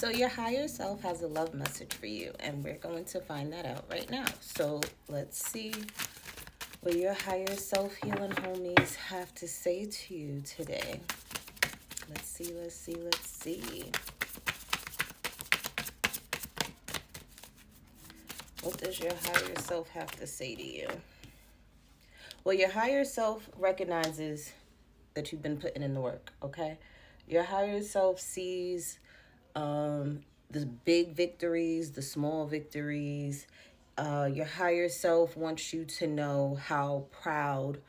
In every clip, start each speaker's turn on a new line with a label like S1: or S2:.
S1: So your higher self has a love message for you, and we're going to find that out right now. So let's see what your higher self healing homies have to say to you today. Let's see. What does your higher self have to say to you? Well, your higher self recognizes that you've been putting in the work, okay? Your higher self sees the big victories, the small victories. Your higher self wants you to know how proud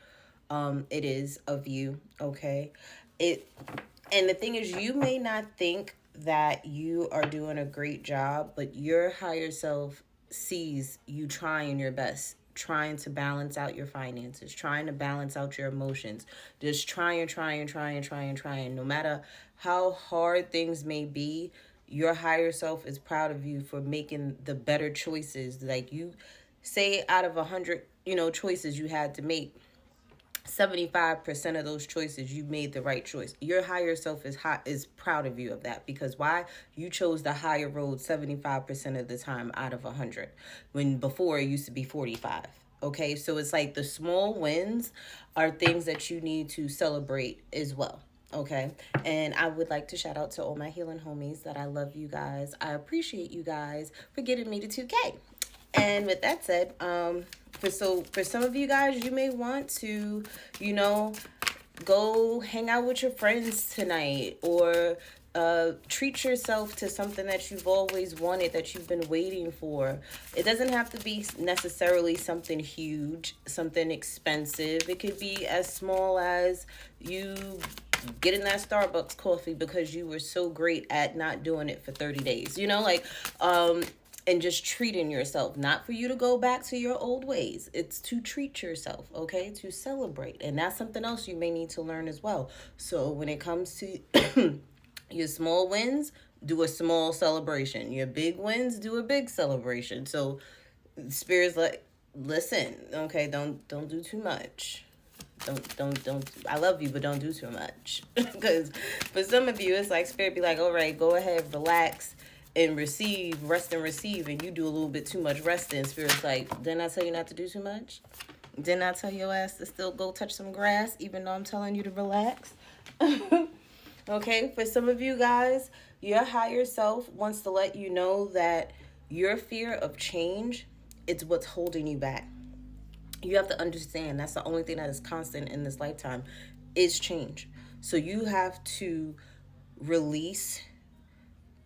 S1: it is of you, okay? And the thing is, you may not think that you are doing a great job, but your higher self sees you trying your best, trying to balance out your finances, trying to balance out your emotions, just trying. No matter how hard things may be, your higher self is proud of you for making the better choices. Like, you say out of 100, choices you had to make, 75% of those choices, you made the right choice. Your higher self is proud of you of that, because why? You chose the higher road 75% of the time out of 100, when before it used to be 45. Okay, so it's like the small wins are things that you need to celebrate as well. Okay, and I would like to shout out to all my healing homies that I love you guys. I appreciate you guys for getting me to 2K. And with that said, for some of you guys, you may want to, go hang out with your friends tonight, or treat yourself to something that you've always wanted, that you've been waiting for. It doesn't have to be necessarily something huge, something expensive. It could be as small as you getting that Starbucks coffee because you were so great at not doing it for 30 days, and just treating yourself, not for you to go back to your old ways. It's to treat yourself, okay? To celebrate. And that's something else you may need to learn as well. So when it comes to your small wins, do a small celebration. Your big wins, do a big celebration. So Spirit's like, listen, okay, don't do too much. Don't. I love you, but don't do too much. Because for some of you, it's like Spirit be like, all right, go ahead, relax and rest and receive, and you do a little bit too much resting. Spirit's like, didn't I tell you not to do too much? Didn't I tell your ass to still go touch some grass, even though I'm telling you to relax? Okay, for some of you guys, your higher self wants to let you know that your fear of change, it's what's holding you back. You have to understand that's the only thing that is constant in this lifetime is change. So you have to release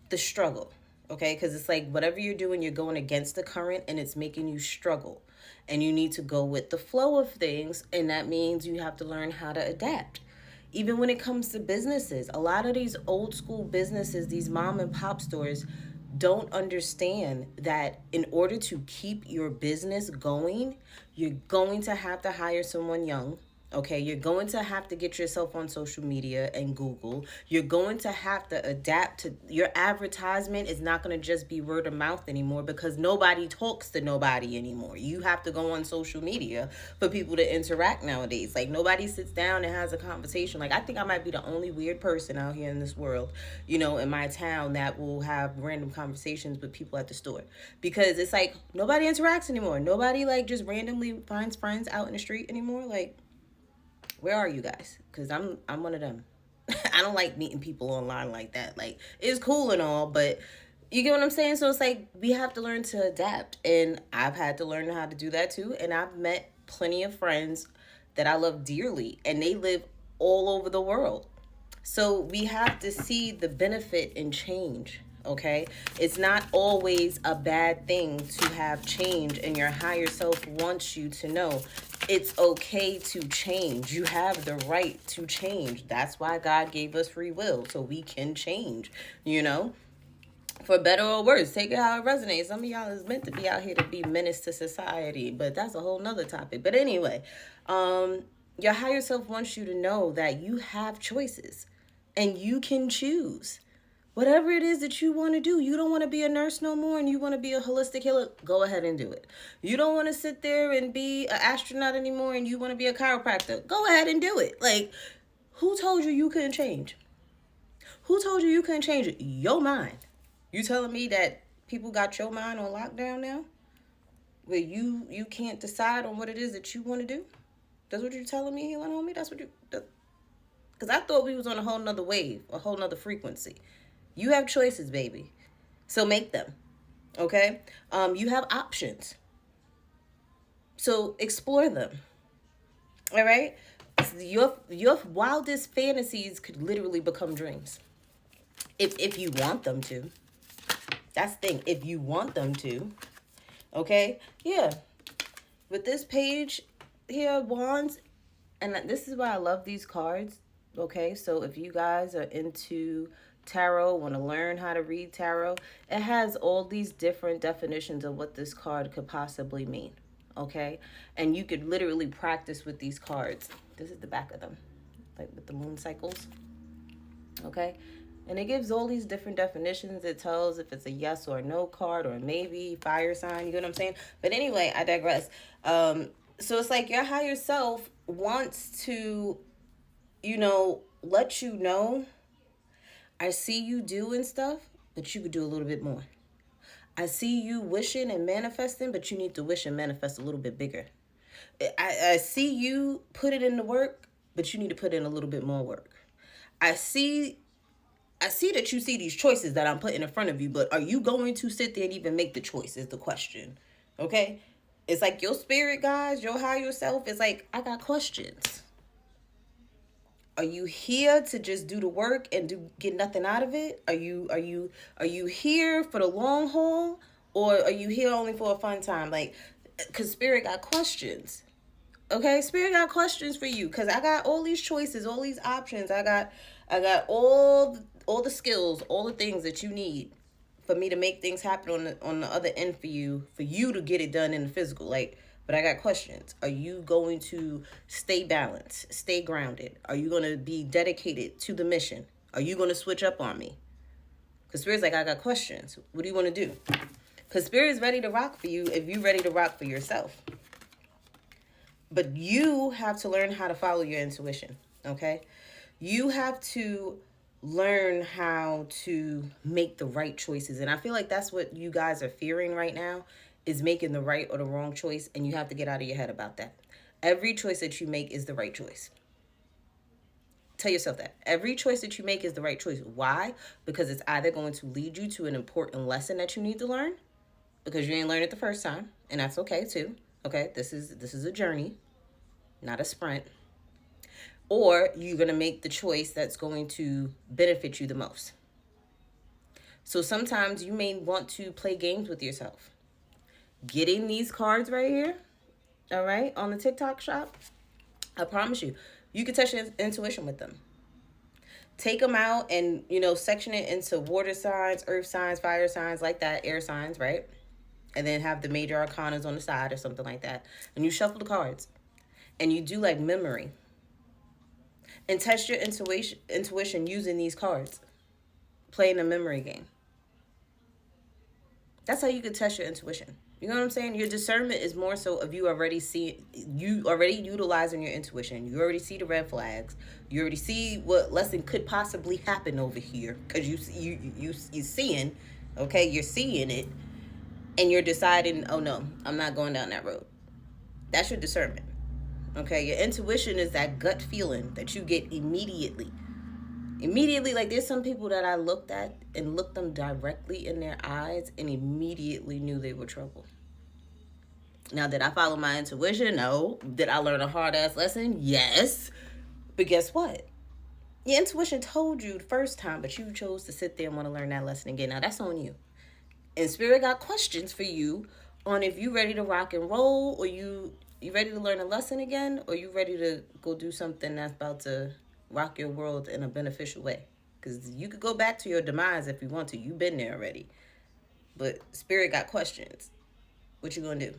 S1: the struggle, okay? Because it's like whatever you're doing, you're going against the current and it's making you struggle. And you need to go with the flow of things, and that means you have to learn how to adapt. Even when it comes to businesses, a lot of these old school businesses, these mom and pop stores, don't understand that in order to keep your business going, you're going to have to hire someone young. Okay, you're going to have to get yourself on social media and Google. You're going to have to adapt to your advertisement. Is not going to just be word of mouth anymore, because nobody talks to nobody anymore. You have to go on social media for people to interact nowadays. Like, nobody sits down and has a conversation. Like, I think I might be the only weird person out here in this world, in my town, that will have random conversations with people at the store, because it's like nobody interacts anymore. Nobody like just randomly finds friends out in the street anymore. Like, where are you guys? Because I'm one of them. I don't like meeting people online like that. Like, it's cool and all, but you get what I'm saying? So it's like we have to learn to adapt. And I've had to learn how to do that too. And I've met plenty of friends that I love dearly, and they live all over the world. So we have to see the benefit in change. Okay, it's not always a bad thing to have change, and your higher self wants you to know it's okay to change. You have the right to change. That's why God gave us free will, so we can change, for better or worse. Take it how it resonates. Some of y'all is meant to be out here to be menace to society, but that's a whole nother topic. But anyway, your higher self wants you to know that you have choices and you can choose. Whatever it is that you want to do. You don't want to be a nurse no more and you want to be a holistic healer, go ahead and do it. You don't want to sit there and be an astronaut anymore and you want to be a chiropractor, go ahead and do it. Like, who told you you couldn't change? Who told you you couldn't change it? Your mind. You telling me that people got your mind on lockdown now? Where you can't decide on what it is that you want to do? That's what you're telling me, healing homie? That's what you... Because I thought we was on a whole nother wave, a whole nother frequency. You have choices, baby. So make them. Okay? You have options. So explore them. All right? Your wildest fantasies could literally become dreams. If you want them to. That's the thing. If you want them to. Okay? Yeah. With this page here, Wands, and this is why I love these cards. Okay? So if you guys are into tarot, want to learn how to read tarot, it has all these different definitions of what this card could possibly mean. Okay? And you could literally practice with these cards. This is the back of them, like with the moon cycles. Okay? And it gives all these different definitions. It tells if it's a yes or a no card, or maybe fire sign. You get what I'm saying? But anyway, I digress. So it's like your higher self wants to, let you know, I see you doing stuff, but you could do a little bit more. I see you wishing and manifesting, but you need to wish and manifest a little bit bigger. I see you put it in the work, but you need to put in a little bit more work. I see that you see these choices that I'm putting in front of you, but are you going to sit there and even make the choice is the question. Okay? It's like your spirit guys, your higher self is like, I got questions. Are you here to just do the work and get nothing out of it? Are you here for the long haul, or are you here only for a fun time? Like, because spirit got questions. Okay, spirit got questions for you, because I got all these choices, all these options. I got all the skills, all the things that you need for me to make things happen on the other end for you to get it done in the physical. Like, but I got questions. Are you going to stay balanced, stay grounded? Are you going to be dedicated to the mission? Are you going to switch up on me? Because Spirit's like, I got questions. What do you want to do? Because Spirit is ready to rock for you if you're ready to rock for yourself. But you have to learn how to follow your intuition, okay? You have to learn how to make the right choices. And I feel like that's what you guys are fearing right now, is making the right or the wrong choice. And you have to get out of your head about that. Every choice that you make is the right choice. Tell yourself that. Every choice that you make is the right choice. Why? Because it's either going to lead you to an important lesson that you need to learn, because you ain't learned it the first time. And that's okay too. Okay, this is a journey, not a sprint. Or you're going to make the choice that's going to benefit you the most. So sometimes you may want to play games with yourself. Getting these cards right here, all right, on the TikTok shop, I promise you, you can touch your intuition with them. Take them out and, section it into water signs, earth signs, fire signs, like that, air signs, right? And then have the major arcanas on the side or something like that. And you shuffle the cards. And you do like memory. And test your intuition using these cards. Playing a memory game. That's how you can test your intuition. You know what I'm saying? Your discernment is more so of you already utilizing your intuition. You already see the red flags. You already see what lesson could possibly happen over here. Because you seeing, okay? You're seeing it. And you're deciding, oh no, I'm not going down that road. That's your discernment. Okay, your intuition is that gut feeling that you get immediately. Like, there's some people that I looked at and looked them directly in their eyes and immediately knew they were trouble. Now, did I follow my intuition? No. Did I learn a hard-ass lesson? Yes. But guess what? Your intuition told you the first time, but you chose to sit there and want to learn that lesson again. Now, that's on you. And Spirit got questions for you on if you ready to rock and roll, or you ready to learn a lesson again, or you ready to go do something that's about to rock your world in a beneficial way. Because you could go back to your demise if you want to. You've been there already. But Spirit got questions. What you gonna do?